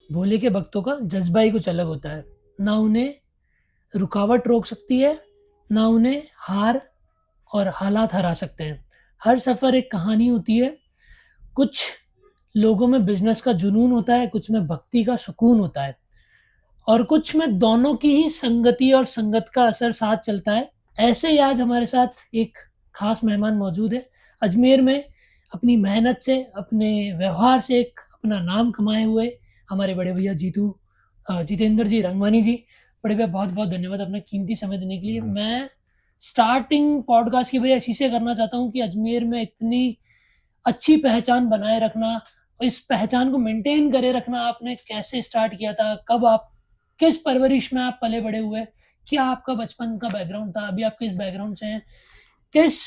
भोले के भक्तों का जज्बा ही कुछ अलग होता है। ना उन्हें रुकावट रोक सकती है, ना उन्हें हार और हालात हरा सकते हैं। हर सफ़र एक कहानी होती है। कुछ लोगों में बिज़नेस का जुनून होता है, कुछ में भक्ति का सुकून होता है और कुछ में दोनों की ही संगति और संगत का असर साथ चलता है। ऐसे ही आज हमारे साथ एक खास मेहमान मौजूद है। अजमेर में अपनी मेहनत से, अपने व्यवहार से एक अपना नाम कमाए हुए हमारे बड़े भैया जितेंद्र जी रंगवानी जी। बड़े भैया बहुत-बहुत धन्यवाद अपना कीमती समय देने के लिए। मैं स्टार्टिंग पॉडकास्ट की वजह इसी से करना चाहता हूँ कि अजमेर में इतनी अच्छी पहचान बनाए रखना और इस पहचान को मेंटेन करे रखना आपने कैसे स्टार्ट किया था? कब आप किस परवरिश में आप पले बड़े हुए? क्या आपका बचपन का बैकग्राउंड था? अभी आप किस बैकग्राउंड से हैं? किस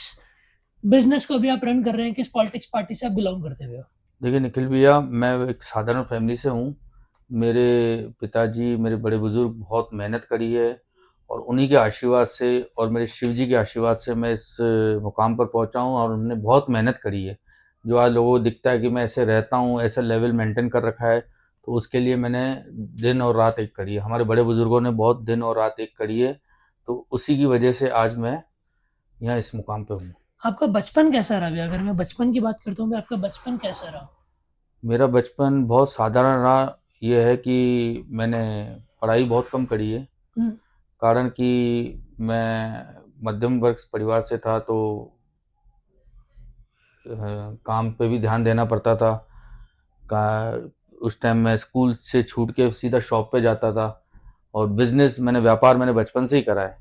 बिज़नेस को अभी आप रन कर रहे हैं? किस पॉलिटिक्स पार्टी से आप बिलॉन्ग करते हुए हो? देखिए निखिल भैया, मैं एक साधारण फैमिली से हूँ। मेरे पिताजी, मेरे बड़े बुजुर्ग बहुत मेहनत करी है और उन्हीं के आशीर्वाद से और मेरे शिव जी के आशीर्वाद से मैं इस मुकाम पर पहुँचा हूँ और उन्होंने बहुत मेहनत करी है। जो आज लोगों को दिखता है कि मैं ऐसे रहता हूँ, ऐसा लेवल मेंटेन कर रखा है, तो उसके लिए मैंने दिन और रात एक करी है। हमारे बड़े बुजुर्गों ने बहुत दिन और रात एक करी है, तो उसी की वजह से आज मैं यहाँ इस मुकाम पे हूँ। आपका बचपन कैसा रहा भैया? अगर मैं बचपन की बात करता हूँ भई आपका बचपन कैसा रहा? मेरा बचपन बहुत साधारण रहा। ये है कि मैंने पढ़ाई बहुत कम करी है। हुँ, कारण कि मैं मध्यम वर्ग परिवार से था, तो काम पे भी ध्यान देना पड़ता था। का उस टाइम मैं स्कूल से छूट के सीधा शॉप पे जाता था और व्यापार मैंने बचपन से ही करा है।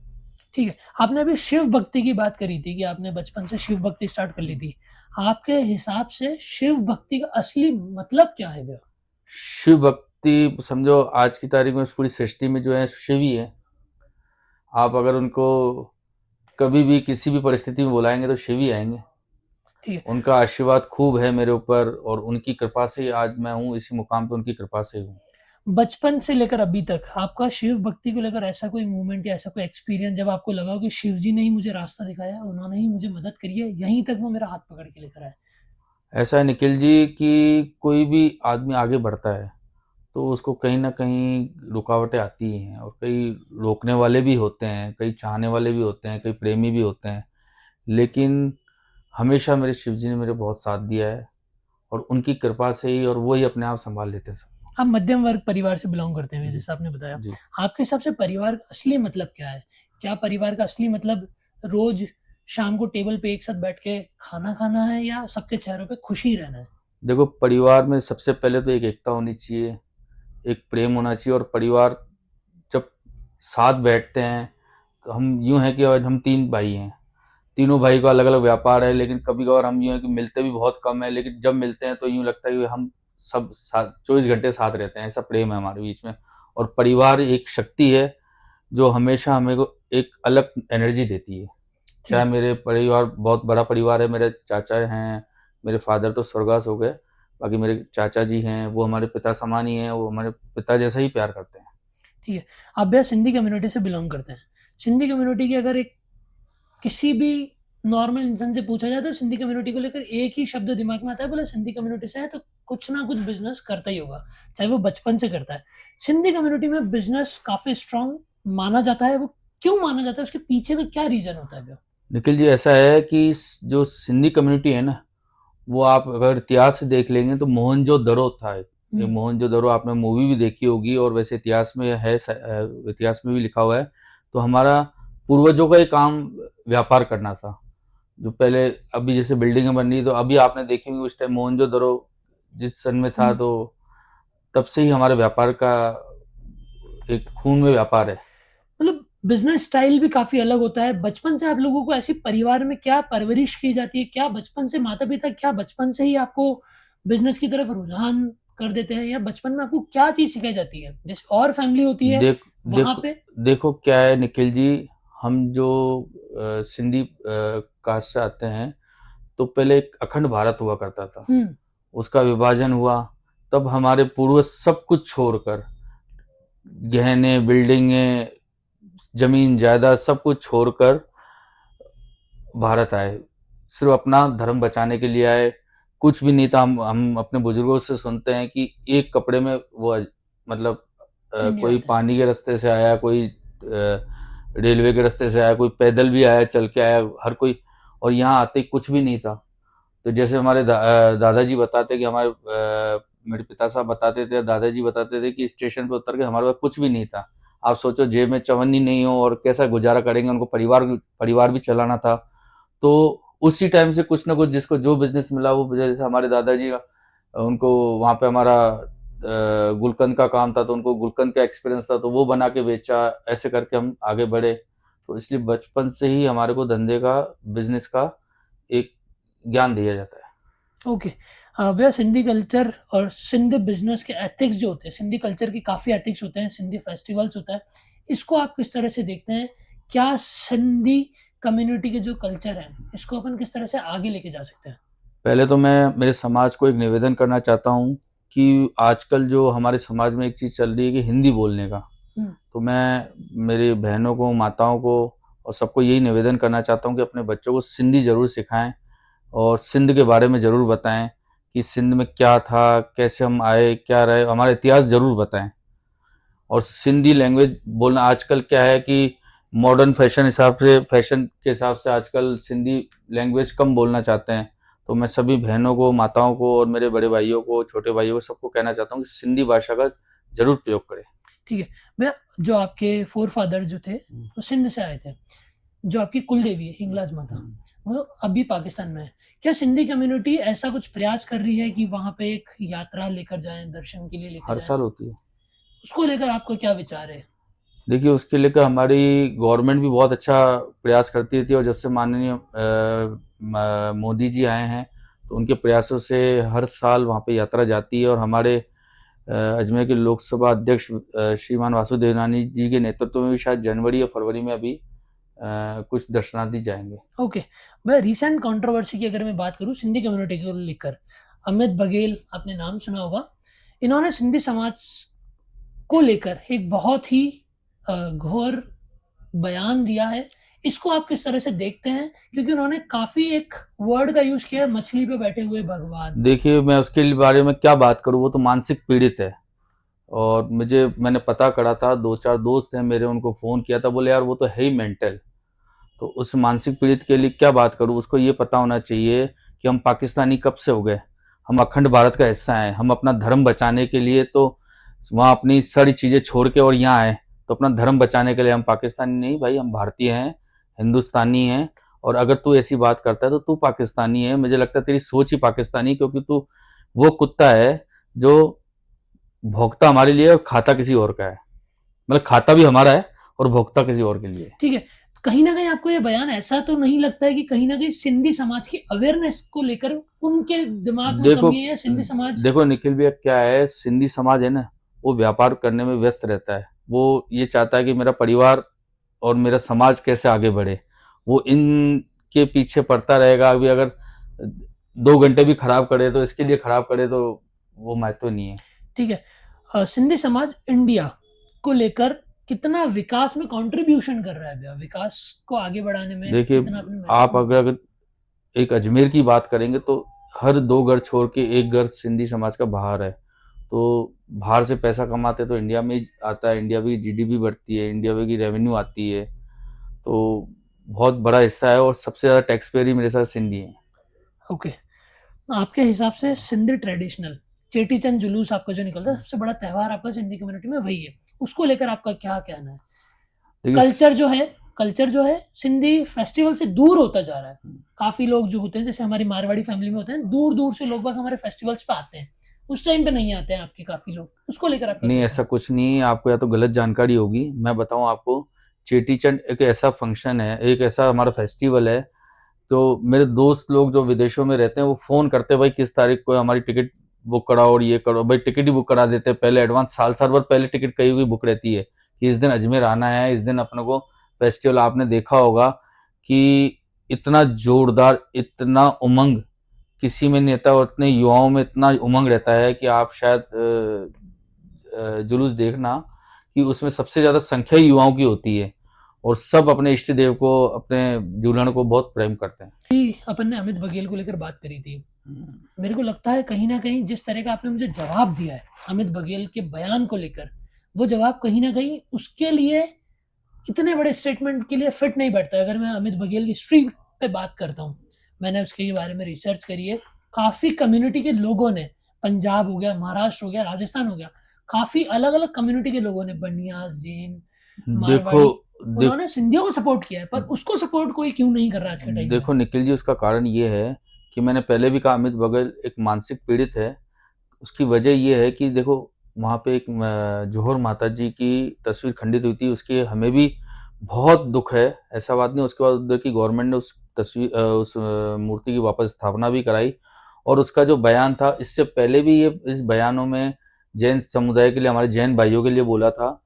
ठीक है। आपने अभी शिव भक्ति की बात करी थी कि आपने बचपन से शिव भक्ति स्टार्ट कर ली थी। आपके हिसाब से शिव भक्ति का असली मतलब क्या है भैया? शिव भक्ति समझो आज की तारीख में पूरी सृष्टि में जो है शिव ही है। आप अगर उनको कभी भी किसी भी परिस्थिति में बुलाएँगे तो शिव ही आएँगे। ठीक है। उनका आशीर्वाद खूब है मेरे ऊपर और उनकी कृपा से ही आज मैं हूँ इसी मुकाम पे, उनकी कृपा से ही हूँ। बचपन से लेकर अभी तक आपका शिव भक्ति को लेकर ऐसा कोई मोमेंट या ऐसा कोई एक्सपीरियंस जब आपको लगा हो कि शिव जी ने ही मुझे रास्ता दिखाया, उन्होंने ही मुझे मदद करी है, यहीं तक वो मेरा हाथ पकड़ के लेकर आए? ऐसा है निखिल जी कि कोई भी आदमी आगे बढ़ता है तो उसको कहीं न कहीं रुकावटें आती ही हैं और कई रोकने वाले भी होते हैं, कई चाहने वाले भी होते हैं, कई प्रेमी भी होते हैं। लेकिन हमेशा मेरे शिव जी ने मेरे बहुत साथ दिया है और उनकी कृपा से ही और वो ही अपने आप सँभाल लेते हैं सबको। आप मध्यम वर्ग परिवार से बिलॉन्ग करते हैं जी, जैसे आपने बताया। जी। आपके हिसाब से परिवार का असली मतलब क्या है? क्या परिवार का असली मतलब रोज़ शाम को टेबल पे एक साथ बैठ के खाना खाना है या सबके चेहरों पे खुशी रहना है? देखो परिवार में सबसे पहले तो एक एकता होनी चाहिए, एक प्रेम होना चाहिए और परिवार जब साथ बैठते हैं तो हम यूँ हैं कि आज हम 3 भाई हैं। तीनों भाई का अलग-अलग व्यापार है, लेकिन कभी-कभार हम यूँ हैं कि मिलते भी बहुत कम हैं, लेकिन जब मिलते हैं तो यूँ लगता है कि हम सब साथ 24 घंटे साथ रहते हैं, ऐसा प्रेम है हमारे बीच में। और परिवार एक शक्ति है, जो हमेशा हमें को एक अलग एनर्जी देती है। ठीक चाहे है। मेरे परिवार बहुत बड़ा परिवार है, मेरे चाचा हैं, मेरे फादर तो स्वर्गवास हो गए, बाकी मेरे चाचा जी हैं, वो हमारे पिता समान ही हैं, वो हमारे पिता जैसा ही प्यार करते हैं। ठीक है। आप भैया सिंधी कम्युनिटी से बिलॉन्ग करते हैं। सिंधी कम्युनिटी की अगर एक किसी भी नॉर्मल इंसान से पूछा जाए तो सिंधी कम्युनिटी को लेकर एक ही शब्द दिमाग में आता है, बोले सिंधी कम्युनिटी से है तो कुछ ना कुछ बिज़नेस करता ही होगा, चाहे वो बचपन से करता है। सिंधी कम्युनिटी में बिज़नेस काफ़ी स्ट्रॉन्ग माना जाता है, वो क्यों माना जाता है? उसके पीछे का क्या रीज़न होता है भैया? निखिल जी ऐसा है कि जो सिंधी कम्युनिटी है ना, वो आप अगर इतिहास से देख लेंगे तो मोहनजोदड़ो था एक। ये हुँ, मोहनजोदड़ो आपने मूवी भी देखी होगी और वैसे इतिहास में है इतिहास में भी लिखा हुआ है। तो हमारा पूर्वजों का ही काम व्यापार करना था। जो पहले अभी जैसे बिल्डिंगें बन रही है तो अभी आपने देखी होंगी उस टाइम मोहनजोदड़ो जिस सन में हुँ। था, तो तब से ही हमारे व्यापार का एक खून में व्यापार है। मतलब बिज़नेस स्टाइल भी काफ़ी अलग होता है। बचपन से आप लोगों को ऐसे परिवार में क्या परवरिश की जाती है? क्या बचपन से माता-पिता क्या बचपन से ही आपको बिज़नेस की तरफ रुझान कर देते हैं या बचपन में आपको क्या चीज़ सिखाई जाती है? जैसे और फैमिली होती है, देख वहाँ देखो पे देखो क्या है निखिल जी, हम जो सिंधी कास्ट से आते हैं, तो पहले एक अखंड भारत हुआ करता था। हुँ, उसका विभाजन हुआ, तब हमारे पूर्वज सब कुछ छोड़कर, गहने, बिल्डिंगें, ज़मीन जायदाद सब कुछ छोड़कर भारत आए। सिर्फ़ अपना धर्म बचाने के लिए आए। कुछ भी नहीं था। हम अपने बुजुर्गों से सुनते हैं कि एक कपड़े में वो मतलब इंडिया कोई आते हैं। पानी के रास्ते से आया, कोई रेलवे के रास्ते से आया, कोई पैदल भी आया, चल के आया, हर कोई। और यहाँ आते ही कुछ भी नहीं था। तो जैसे हमारे दादाजी बताते कि मेरे पिता साहब बताते थे, दादाजी बताते थे कि स्टेशन पे उतर के हमारे पास कुछ भी नहीं था। आप सोचो, जेब में चवन्नी नहीं हो और कैसा गुजारा करेंगे, उनको परिवार भी चलाना था। तो उसी टाइम से कुछ ना कुछ जिसको जो बिजनेस मिला वो, जैसे हमारे दादाजी का, उनको वहाँ पे हमारा गुलकंद का काम था, तो उनको गुलकंद का एक्सपीरियंस था, तो वो बना के बेचा। ऐसे करके हम आगे बढ़े। तो इसलिए बचपन से ही हमारे को धंधे का, बिजनेस का एक ज्ञान दिया जाता है। ओके। भैया सिंधी कल्चर और सिंधी बिजनेस के एथिक्स जो होते हैं, सिंधी कल्चर के काफ़ी एथिक्स होते हैं, सिंधी फेस्टिवल्स होता है, इसको आप किस तरह से देखते हैं? क्या सिंधी कम्युनिटी के जो कल्चर है, इसको अपन किस तरह से आगे लेके जा सकते हैं? पहले तो मैं मेरे समाज को एक निवेदन करना चाहता हूँ कि आजकल जो हमारे समाज में एक चीज़ चल रही है कि हिंदी बोलने का। हम्म। तो मैं मेरी बहनों को, माताओं को और सबको यही निवेदन करना चाहता हूँ कि अपने बच्चों को सिंधी ज़रूर सिखाएं और सिंध के बारे में ज़रूर बताएं कि सिंध में क्या था, कैसे हम आए, क्या रहे, हमारा इतिहास ज़रूर बताएं। और सिंधी लैंग्वेज बोलना आजकल क्या है कि मॉडर्न फैशन के हिसाब से आजकल सिंधी लैंग्वेज कम बोलना चाहते हैं। तो मैं सभी बहनों को, माताओं को और मेरे बड़े भाइयों को, छोटे भाइयों को, सबको कहना चाहता हूँ कि सिंधी भाषा का ज़रूर प्रयोग करें। ठीक है। भैया जो आपके फोर फादर जो थे वो सिंध से आए थे, जो आपकी कुल देवी है हिंगलाज माता, वो अभी पाकिस्तान में है। क्या सिंधी कम्युनिटी ऐसा कुछ प्रयास कर रही है कि वहाँ पे एक यात्रा लेकर जाएं, दर्शन के लिए लेकर हर जाएं? साल होती है। उसको लेकर आपका क्या विचार है? देखिए, उसके लेकर हमारी गवर्नमेंट भी बहुत अच्छा प्रयास करती थी, और जब से माननीय मोदी जी आए हैं, तो उनके प्रयासों से हर साल वहाँ पे यात्रा जाती है। और हमारे अजमेर के लोकसभा अध्यक्ष श्रीमान वासुदेव नानी जी के नेतृत्व में भी शायद जनवरी या फरवरी में अभी कुछ दर्शनार्थी जाएंगे। ओके। मैं रिसेंट कंट्रोवर्सी की अगर मैं बात करूं सिंधी कम्युनिटी को लेकर, अमित बघेल, आपने नाम सुना होगा, इन्होंने सिंधी समाज को लेकर एक बहुत ही घोर बयान दिया है। इसको आप किस तरह से देखते हैं? क्योंकि उन्होंने काफी एक वर्ड का यूज किया है, मछली पे बैठे हुए भगवान। देखिए, मैं उसके बारे में क्या बात करूँ, वो तो मानसिक पीड़ित है। और मैंने पता करा था, 2-4 दोस्त हैं मेरे, उनको फ़ोन किया था, बोले यार वो तो है ही मेंटल। तो उस मानसिक पीड़ित के लिए क्या बात करूँ, उसको ये पता होना चाहिए कि हम पाकिस्तानी कब से हो गए। हम अखंड भारत का हिस्सा हैं। हम अपना धर्म बचाने के लिए तो वहाँ अपनी सारी चीज़ें छोड़ के और यहाँ आए। तो अपना धर्म बचाने के लिए हम पाकिस्तानी नहीं भाई, हम भारतीय हैं, हिंदुस्तानी हैं। और अगर तू ऐसी बात करता है तो तू पाकिस्तानी है। मुझे लगता है तेरी सोच ही पाकिस्तानी, क्योंकि तू वो कुत्ता है जो भोगता हमारे लिए और खाता किसी और का है। मतलब खाता भी हमारा है और भोगता किसी और के लिए। ठीक है। कहीं ना कहीं आपको ये बयान ऐसा तो नहीं लगता है कि कहीं ना कहीं सिंधी समाज की अवेयरनेस को लेकर उनके दिमाग में देखो कमी है? सिंधी समाज। देखो निखिल भैया, क्या है, सिंधी समाज है ना, वो व्यापार करने में व्यस्त रहता है। वो ये चाहता है कि मेरा परिवार और मेरा समाज कैसे आगे बढ़े। वो इनके पीछे पड़ता रहेगा। अभी अगर 2 घंटे भी खराब करे तो इसके लिए खराब करे, तो वो महत्व नहीं है। ठीक है। सिंधी समाज इंडिया को लेकर कितना विकास में कंट्रीब्यूशन कर रहा है भैया? विकास को आगे बढ़ाने में देखिए, कितना अपने आप महत्वपूर्ण? अगर एक अजमेर की बात करेंगे तो हर 2 घर छोड़ के एक घर सिंधी समाज का बाहर है। तो बाहर से पैसा कमाते तो इंडिया में ही आता है, इंडिया की जीडीपी बढ़ती है, इंडिया की रेवेन्यू आती है। तो बहुत बड़ा हिस्सा है, और सबसे ज़्यादा टैक्स पेयर ही मेरे साथ सिंधी हैं। ओके। आपके हिसाब से सिंधी ट्रेडिशनल चेटी चंद जुलूस आपका जो निकलता है, सबसे बड़ा त्यौहार आपका सिंधी कम्युनिटी में वही है, उसको लेकर आपका क्या कहना है? देखिए कल्चर जो है सिंधी फेस्टिवल से दूर होता जा रहा है। काफी लोग जो होते हैं, जैसे हमारी मारवाड़ी फैमिली में होते हैं, दूर दूर से लोग बाग हमारे फेस्टिवल्स पे आते हैं, उस टाइम पे नहीं आते हैं आपके काफी लोग। उसको लेकर आपका नहीं, क्या ऐसा कहना कुछ नहीं है। आपको या तो गलत जानकारी होगी। मैं बताऊं आपको, चेटी चंड एक ऐसा फंक्शन है, एक ऐसा हमारा फेस्टिवल है। तो मेरे दोस्त लोग जो विदेशों में रहते हैं, वो फ़ोन करते हैं, भाई किस तारीख को है, हमारी टिकट बुक कराओ और ये करो। भाई टिकट ही बुक करा देते हैं पहले एडवांस, साल साल भर पहले टिकट कहीं हुई बुक रहती है कि इस दिन अजमेर आना है, इस दिन अपने को फेस्टिवल। आपने देखा होगा कि इतना जोरदार, इतना उमंग किसी में नहीं रहता, और इतने युवाओं में इतना उमंग रहता है कि आप शायद जुलूस देखना कि उसमें सबसे ज़्यादा संख्या ही युवाओं की होती है। और सब अपने इष्ट देव को, अपने दुल्हन को बहुत प्रेम करते हैं। अभी अपन ने अमित बघेल को लेकर बात करी थी, मेरे को लगता है कहीं ना कहीं जिस तरह का आपने मुझे जवाब दिया है अमित बघेल के बयान को लेकर, वो जवाब कहीं ना कहीं उसके लिए, इतने बड़े स्टेटमेंट के लिए फिट नहीं बैठता। अगर मैं अमित बघेल की हिस्ट्री पे बात करता हूँ, मैंने उसके बारे में रिसर्च करी है, काफ़ी कम्युनिटी के लोगों ने, पंजाब हो गया, महाराष्ट्र हो गया, राजस्थान हो गया, काफ़ी अलग अलग कम्युनिटी के लोगों ने, बनियास, जैन, देखो मारवाड़ी, देख उन्होंने सिंधियों को सपोर्ट किया है, पर उसको सपोर्ट कोई क्यों नहीं कर रहा आज के टाइम में? देखो निखिल जी, उसका कारण ये है कि मैंने पहले भी कहा, अमित बघेल एक मानसिक पीड़ित है। उसकी वजह ये है कि देखो, वहाँ पे एक जौहर माता जी की तस्वीर खंडित हुई थी, उसके हमें भी बहुत दुख है, ऐसा बात नहीं। उसके बाद उधर की गवर्नमेंट ने उस तस्वीर उस मूर्ति की वापस स्थापना भी कराई। और उसका जो बयान था, इससे पहले भी ये इस बयानों में जैन समुदाय के लिए, हमारे जैन भाइयों के लिए बोला था,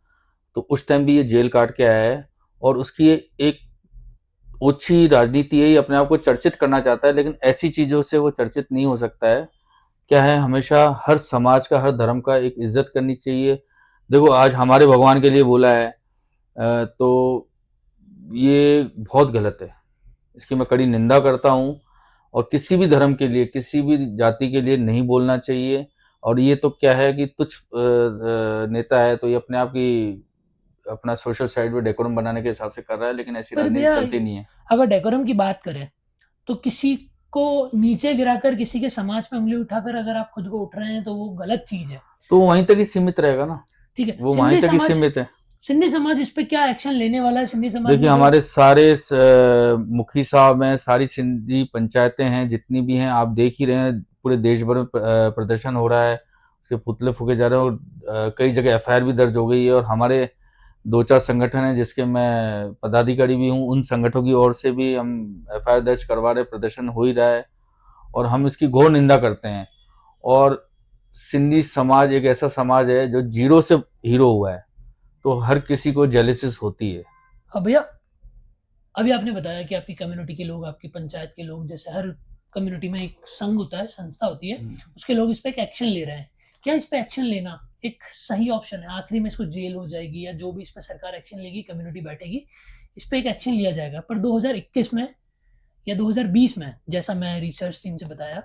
तो उस टाइम भी ये जेल काट के आया है। और उसकी एक ओछी राजनीति है, ये अपने आप को चर्चित करना चाहता है, लेकिन ऐसी चीज़ों से वो चर्चित नहीं हो सकता है। क्या है, हमेशा हर समाज का, हर धर्म का एक इज्जत करनी चाहिए। देखो, आज हमारे भगवान के लिए बोला है, तो ये बहुत गलत है, इसकी मैं कड़ी निंदा करता हूँ। और किसी भी धर्म के लिए, किसी भी जाति के लिए नहीं बोलना चाहिए। और ये तो क्या है कि तुच्छ नेता है, तो ये अपने आप की अपना सोशल साइड पे डेकोरम बनाने के हिसाब से कर रहा है, लेकिन ऐसी पर राजनीति भैया, चलती नहीं है। अगर डेकोरम की बात करें, तो किसी को नीचे गिराकर, किसी के समाज पे उंगली उठाकर अगर आप खुद को उठ रहे हैं, तो वो गलत चीज़ है। तो वहीं तक ही सीमित रहेगा ना, ठीक है, वो वहीं तक ही सीमित है। सिंधी समाज इस पे क्या एक्शन लेने वाला है? सिंधी समाज देखिए, में जो, हमारे सारे मुखी साहब हैं, सारी सिंधी पंचायतें हैं, जितनी भी हैं, आप देख ही रहे हैं, पूरे देश भर में प्रदर्शन हो रहा है, उसके पुतले फूके जा रहे हैं। और कई जगह एफआईआर भी दर्ज हो गई है। और हमारे दो चार संगठन हैं, जिसके मैं पदाधिकारी भी हूँ, उन संगठनों की ओर से भी हम एफआईआर दर्ज करवा रहे, प्रदर्शन हो ही रहा है, और हम इसकी घोर निंदा करते हैं। और सिंधी समाज एक ऐसा समाज है जो जीरो से हीरो हुआ है, तो हर किसी को जेलिसिस होती है। अब भैया, अभी आपने बताया कि आपकी कम्युनिटी के लोग, आपकी पंचायत के लोग, जैसे हर कम्युनिटी में एक संघ होता है, संस्था होती है, उसके लोग इस पे एक एक्शन ले रहे हैं। क्या इस पे एक्शन लेना एक सही ऑप्शन है? आखिरी में इसको जेल हो जाएगी, या जो भी इस पे सरकार एक्शन लेगी, कम्युनिटी बैठेगी, इस पे एक एक्शन लिया जाएगा। पर 2021 में या 2020 में, जैसा मैं रिसर्च टीम से बताया,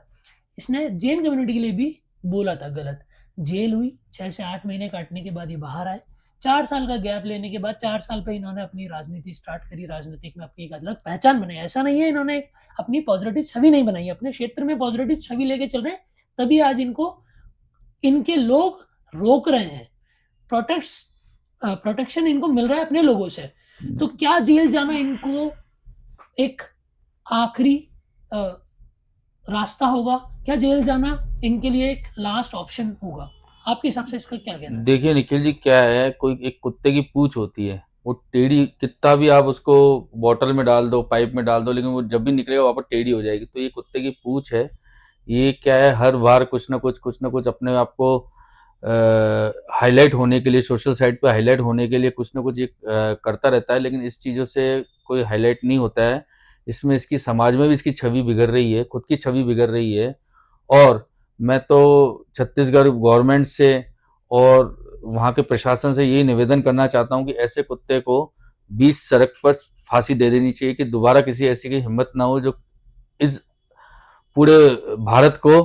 इसने जैन कम्युनिटी के लिए भी बोला था गलत। जेल हुई, 6 से 8 महीने काटने के बाद ये बाहर आए। 4 साल का गैप लेने के बाद 4 साल पे इन्होंने अपनी राजनीति स्टार्ट करी, राजनीतिक में अपनी एक अलग पहचान बनाई। ऐसा नहीं है इन्होंने अपनी पॉजिटिव छवि नहीं बनाई, अपने क्षेत्र में पॉजिटिव छवि लेके चल रहे हैं, तभी आज इनको इनके लोग रोक रहे हैं। प्रोटेक्शन इनको मिल रहा है अपने लोगों से। तो क्या जेल जाना इनको एक आखिरी रास्ता होगा? क्या जेल जाना इनके लिए एक लास्ट ऑप्शन होगा? आपके हिसाब से इसका क्या कहना है? देखिए निखिल जी, क्या है, कोई एक कुत्ते की पूंछ होती है, वो टेढ़ी, कितना भी आप उसको बॉटल में डाल दो, पाइप में डाल दो, लेकिन वो जब भी निकलेगा वापस टेढ़ी हो जाएगी। तो ये कुत्ते की पूंछ है। ये क्या है, हर बार कुछ न कुछ अपने आप को हाईलाइट होने के लिए, सोशल साइट पे हाईलाइट होने के लिए कुछ न कुछ ये करता रहता है, लेकिन इस चीज़ों से कोई हाईलाइट नहीं होता है। इसमें इसकी समाज में भी इसकी छवि बिगड़ रही है, खुद की छवि बिगड़ रही है। और मैं तो छत्तीसगढ़ गवर्नमेंट से और वहाँ के प्रशासन से यही निवेदन करना चाहता हूँ कि ऐसे कुत्ते को 20 सड़क पर फांसी दे देनी चाहिए, कि दोबारा किसी ऐसी की हिम्मत ना हो जो इस पूरे भारत को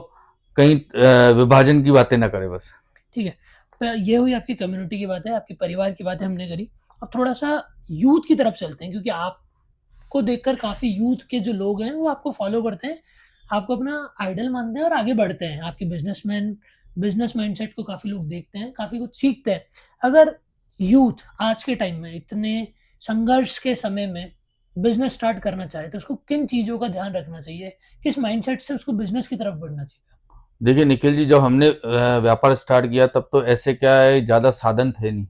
कहीं विभाजन की बातें ना करे बस। ठीक है, तो ये हुई आपकी कम्युनिटी की बात है, आपके परिवार की बातें हमने करी। अब थोड़ा सा यूथ की तरफ चलते हैं, क्योंकि आपको देखकर काफ़ी यूथ के जो लोग हैं वो आपको फॉलो करते हैं, आपको अपना आइडल मानते हैं और आगे बढ़ते हैं। आपके बिजनेस माइंडसेट को काफ़ी लोग देखते हैं, काफ़ी कुछ सीखते हैं। अगर यूथ आज के टाइम में, इतने संघर्ष के समय में बिजनेस स्टार्ट करना चाहे, तो उसको किन चीज़ों का ध्यान रखना चाहिए? किस माइंडसेट से उसको बिजनेस की तरफ बढ़ना चाहिए? देखिए निखिल जी, जब हमने व्यापार स्टार्ट किया, तब तो ऐसे क्या है, ज़्यादा साधन थे नहीं।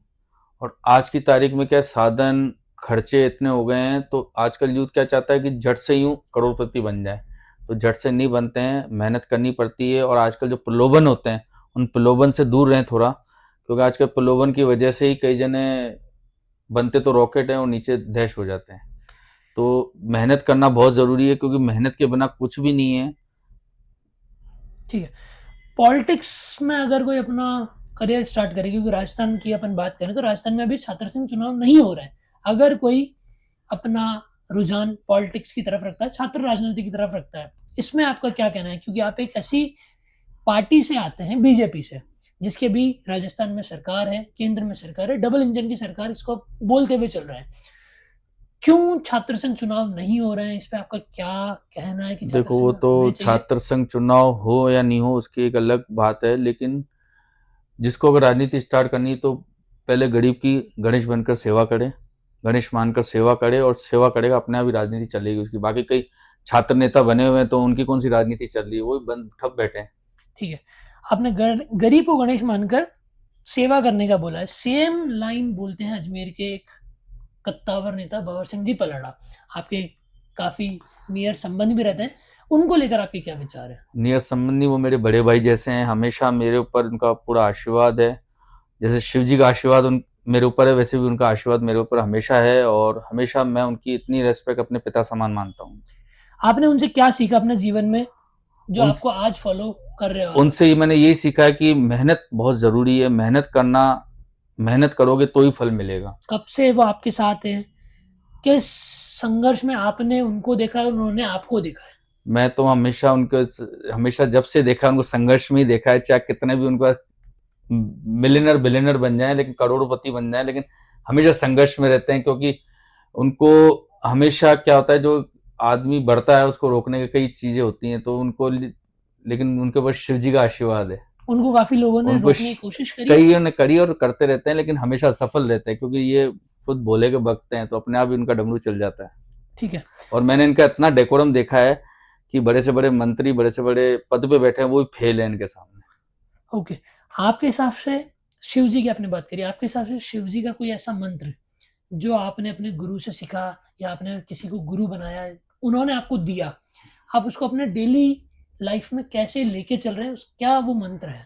और आज की तारीख में क्या है, साधन, खर्चे इतने हो गए हैं, तो आजकल यूथ क्या चाहता है कि झट से यूं करोड़पति बन जाए। तो झट से नहीं बनते हैं, मेहनत करनी पड़ती है। और आजकल जो प्रलोभन होते हैं, उन प्रलोभन से दूर रहें थोड़ा, क्योंकि आजकल प्रलोभन की वजह से ही कई जने बनते तो रॉकेट हैं और नीचे दैश हो जाते हैं। तो मेहनत करना बहुत ज़रूरी है, क्योंकि मेहनत के बिना कुछ भी नहीं है। ठीक है, पॉलिटिक्स में अगर कोई अपना करियर स्टार्ट करे, क्योंकि राजस्थान की अपन बात करें तो राजस्थान में अभी छात्र संघ चुनाव नहीं हो रहा है, अगर कोई अपना रुझान पॉलिटिक्स की तरफ रखता है, छात्र राजनीति की तरफ रखता है। इसमें आपका क्या कहना है? क्योंकि आप एक ऐसी पार्टी से आते हैं, बीजेपी से, जिसके भी राजस्थान में सरकार है, केंद्र में सरकार है, डबल इंजन की सरकार, इसको बोलते हुए चल रहा है। क्यों छात्र संघ चुनाव नहीं हो रहे हैं? इस पे आपका क्या कहना है कि छात्र देखो वो संघ तो होने चाहिए? छात्र संघ चुनाव हो या नहीं हो उसकी एक अलग बात है, लेकिन जिसको अगर राजनीति स्टार्ट करनी है तो पहले गरीब की गणेश बनकर सेवा करे, गणेश मानकर सेवा करे, और सेवा करेगा अपने आप ही राजनीति चलेगी उसकी। बाकी कई छात्र नेता बने हुए हैं तो उनकी कौन सी राजनीति चल रही है, वो बंद ठप बैठे हैं। ठीक है, आपने गरीब को गणेश मानकर सेवा करने का बोला है। सेम लाइन बोलते हैं अजमेर के एक कत्तावर नेता भंवर सिंह जी पलड़ा, आपके काफी नियर संबंध भी रहते हैं, उनको लेकर आपके क्या विचार है? नियत संबंधी वो मेरे बड़े भाई जैसे हैं, हमेशा मेरे ऊपर उनका पूरा आशीर्वाद है। जैसे शिव जी का आशीर्वाद उन मेरे ऊपर है, वैसे भी उनका आशीर्वाद मेरे ऊपर हमेशा है, और हमेशा मैं उनकी इतनी रेस्पेक्ट अपने पिता समान मानता हूँ। आपने उनसे क्या सीखा अपने जीवन में जो उन आपको आज फॉलो कर रहे हो आप? उनसे ही मैंने यही सीखा है कि मेहनत बहुत ज़रूरी है, मेहनत करना, मेहनत करोगे तो ही फल मिलेगा। कब से वो आपके साथ हैं? किस संघर्ष में आपने उनको देखा है और उन्होंने आपको देखा है? मैं तो हमेशा जब से देखा है उनको संघर्ष में ही देखा है, चाहे कितने भी उनका मिलियनर बिलियनर बन जाए, लेकिन करोड़पति बन जाए, लेकिन हमेशा संघर्ष में रहते हैं, क्योंकि उनको हमेशा क्या होता है, जो आदमी बढ़ता है उसको रोकने की कई चीजें होती हैं, तो लेकिन उनके ऊपर शिव जी का आशीर्वाद है। उनको काफी लोगों ने उनको रोकने की कोशिश करी है। कईयों ने करी और करते रहते हैं, लेकिन हमेशा सफल रहते हैं, क्योंकि ये खुद भोले के भक्त हैं, तो अपने आप ही उनका डमरू चल जाता है। ठीक है, और मैंने इनका इतना डेकोरम देखा है कि बड़े से बड़े मंत्री, बड़े से बड़े पद पे बैठे हैं, वो भी फेल है इनके सामने। ओके। आपके हिसाब से शिव जी की आपने बात करी, आपके हिसाब से शिव जी का कोई ऐसा मंत्र जो आपने अपने गुरु से सीखा या आपने किसी को गुरु बनाया, उन्होंने आपको दिया, आप उसको अपने डेली लाइफ में कैसे लेके चल रहे हैं, क्या वो मंत्र है?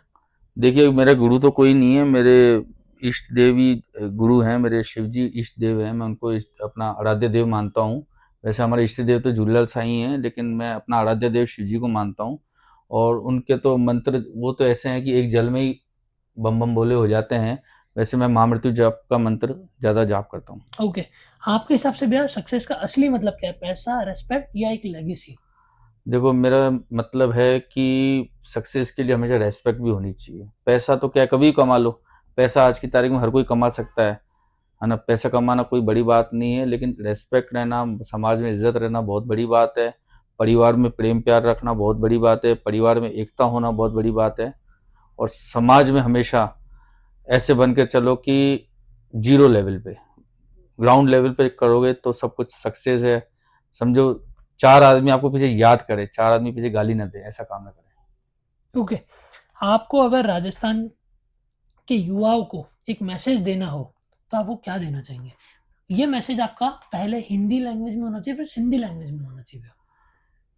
देखिए मेरा गुरु तो कोई नहीं है, मेरे इष्ट देवी गुरु हैं, मेरे शिव जी इष्ट देव हैं, मैं उनको अपना आराध्य देव मानता हूँ। वैसे हमारे इष्ट देव तो झूलेलाल साईं हैं, लेकिन मैं अपना आराध्य देव शिव जी को मानता हूँ। और उनके तो मंत्र वो तो ऐसे हैं कि एक जल में ही बम बम बोले हो जाते हैं। वैसे मैं महामृत्यु जाप का मंत्र ज़्यादा जाप करता हूँ। ओके, आपके हिसाब से भैया सक्सेस का असली मतलब क्या है? पैसा, रेस्पेक्ट या एक लेगेसी? देखो मेरा मतलब है कि सक्सेस के लिए हमेशा रेस्पेक्ट भी होनी चाहिए। पैसा तो क्या कभी भी कमा लो, पैसा आज की तारीख में हर कोई कमा सकता है ना। पैसा कमाना कोई बड़ी बात नहीं है, लेकिन रेस्पेक्ट रहना, समाज में इज्जत रहना बहुत बड़ी बात है। परिवार में प्रेम प्यार रखना बहुत बड़ी बात है, परिवार में एकता होना बहुत बड़ी बात है। और समाज में हमेशा ऐसे बन के चलो कि जीरो लेवल पे, ग्राउंड लेवल पे करोगे तो सब कुछ सक्सेस है। समझो 4 आदमी आपको पीछे याद करे, 4 आदमी पीछे गाली ना दे, ऐसा काम ना करें। ओके, आपको अगर राजस्थान के युवाओं को एक मैसेज देना हो तो आप वो क्या देना चाहेंगे? ये मैसेज आपका पहले हिंदी लैंग्वेज में होना चाहिए, फिर सिंधी लैंग्वेज में होना चाहिए?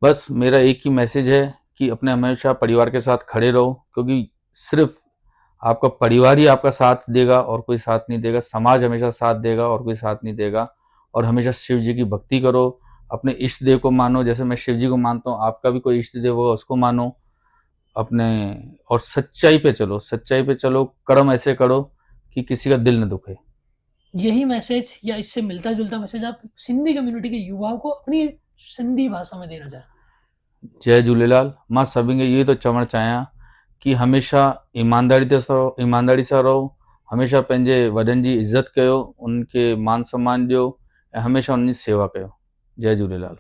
बस मेरा एक ही मैसेज है कि अपने हमेशा परिवार के साथ खड़े रहो, क्योंकि सिर्फ आपका परिवार ही आपका साथ देगा और कोई साथ नहीं देगा। समाज हमेशा साथ देगा और कोई साथ नहीं देगा। और हमेशा शिव जी की भक्ति करो, अपने इष्ट देव को मानो, जैसे मैं शिव जी को मानता हूँ, आपका भी कोई इष्ट देव होगा उसको मानो अपने। और सच्चाई पे चलो, सच्चाई पे चलो, कर्म ऐसे करो कि किसी का दिल न दुखे। यही मैसेज या इससे मिलता जुलता मैसेज आप सिंधी कम्युनिटी के युवाओं को अपनी सिंधी भाषा में देना चाहें? जय झूलेलाल। मां सभिनि खे इहो थो चवणु चाहियां कि हमेशा ईमानदारी सां रहो, हमेशा पंहिंजे वॾनि जी इज़त कयो, उनखे मान सम्मान ॾियो ऐं हमेशा उन्हनि जी सेवा कयो। जय झूलेलाल।